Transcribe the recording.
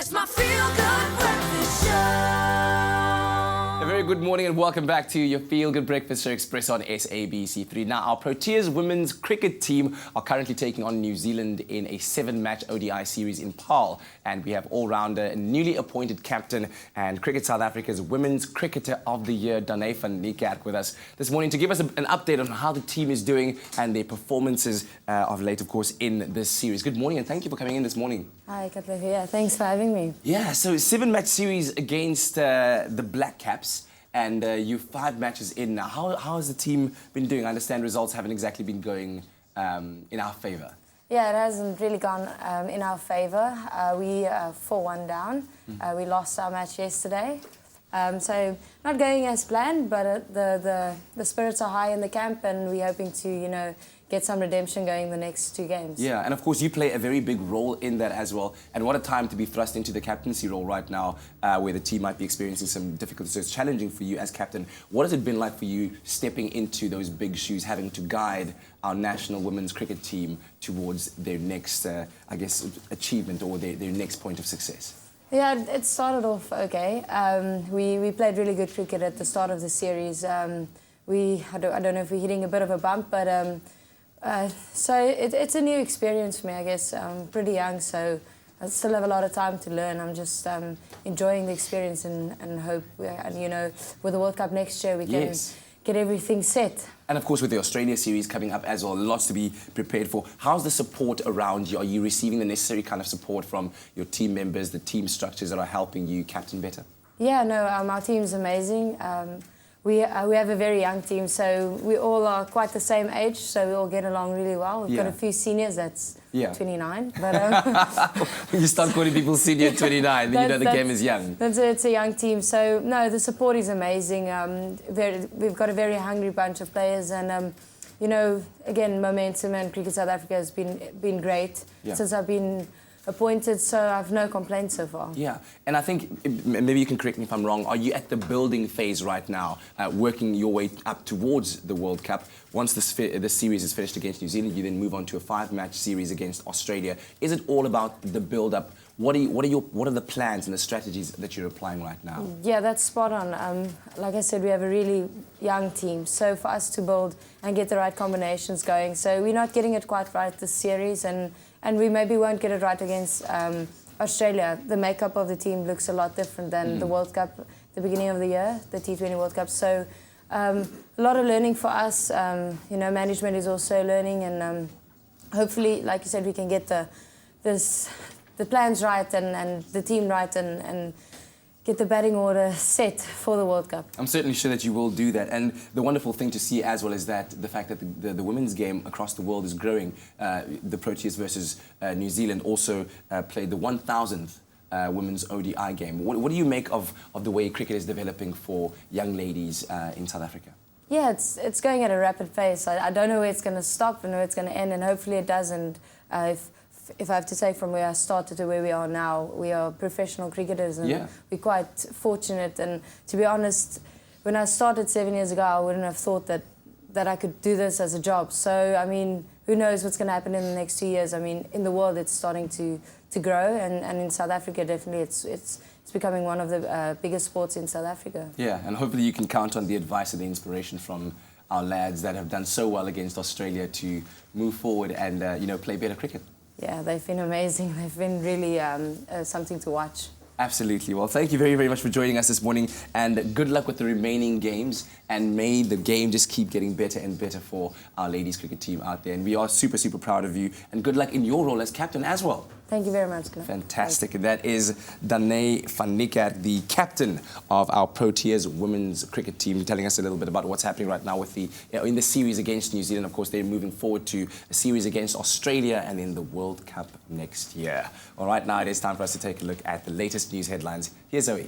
It's my feel-good breakfast show. A very good morning and welcome back to your Feel Good Breakfast Show Expresso on SABC3. Now, our Proteas women's cricket team are currently taking on New Zealand in a 7-match ODI series in Paarl. And we have all-rounder, newly appointed captain and Cricket South Africa's Women's Cricketer of the Year, Dane van Niekerk, with us this morning to give us an update on how the team is doing and their performances of late, of course, in this series. Good morning and thank you for coming in this morning. Hi, Katla. Yeah, thanks for having me. Yeah, so 7-match series against the Black Caps. And you're 5 matches in now. How has the team been doing? I understand results haven't exactly been going in our favour. Yeah, it hasn't really gone in our favour. We 4-1 down. We lost our match yesterday. So not going as planned, but the spirits are high in the camp and we're hoping to, get some redemption going the next 2 games. Yeah, and of course you play a very big role in that as well. And what a time to be thrust into the captaincy role right now, where the team might be experiencing some difficulties. So it's challenging for you as captain. What has it been like for you stepping into those big shoes, having to guide our national women's cricket team towards their next, achievement or their next point of success? Yeah, it started off okay. We played really good cricket at the start of the series. I don't know if we're hitting a bit of a bump, but so it's a new experience for me, I guess. I'm pretty young, so I still have a lot of time to learn. I'm just enjoying the experience and hope, with the World Cup next year, we can get everything set. And of course, with the Australia series coming up as well, lots to be prepared for. How's the support around you? Are you receiving the necessary kind of support from your team members, the team structures that are helping you captain better? Yeah, no, our team's amazing. We have a very young team, so we all are quite the same age, so we all get along really well. We've got a few seniors that's 29. But, when you start calling people senior at 29, then you know the game is young. It's a young team, so no, the support is amazing. We've got a very hungry bunch of players, and again, momentum and Cricket South Africa has been great since I've been appointed, so I have no complaints so far. Yeah, and I think, maybe you can correct me if I'm wrong, are you at the building phase right now, working your way up towards the World Cup? Once this series is finished against New Zealand, you then move on to a 5-match series against Australia. Is it all about the build-up? What are the plans and the strategies that you're applying right now? Yeah, that's spot on. Like I said, we have a really young team, so for us to build and get the right combinations going. So we're not getting it quite right this series, and we maybe won't get it right against Australia. The makeup of the team looks a lot different than the World Cup, the beginning of the year, the T20 World Cup. So a lot of learning for us. Management is also learning, and hopefully, like you said, we can get the plans right and the team right and get the batting order set for the World Cup. I'm certainly sure that you will do that. And the wonderful thing to see as well is that the fact that the women's game across the world is growing. The Proteas versus New Zealand also played the 1,000th women's ODI game. What do you make of the way cricket is developing for young ladies in South Africa? Yeah, it's going at a rapid pace. I don't know where it's going to stop and where it's going to end, and hopefully it doesn't. If I have to say, from where I started to where we are now, we are professional cricketers, and we're quite fortunate. And to be honest, when I started 7 years ago, I wouldn't have thought that I could do this as a job. So, I mean, who knows what's going to happen in the next 2 years? I mean, in the world, it's starting to grow, and in South Africa, definitely, it's becoming one of the biggest sports in South Africa. Yeah, and hopefully you can count on the advice and the inspiration from our lads that have done so well against Australia to move forward and, play better cricket. Yeah, they've been amazing. They've been really something to watch. Absolutely. Well, thank you very, very much for joining us this morning, and good luck with the remaining games, and may the game just keep getting better and better for our ladies cricket team out there. And we are super, super proud of you, and good luck in your role as captain as well. Thank you very much. Fantastic. And that is Dane van Niekerk, the captain of our Proteas women's cricket team, telling us a little bit about what's happening right now with in the series against New Zealand. Of course, they're moving forward to a series against Australia and then the World Cup next year. All right, now it is time for us to take a look at the latest news headlines. Here's Zoe.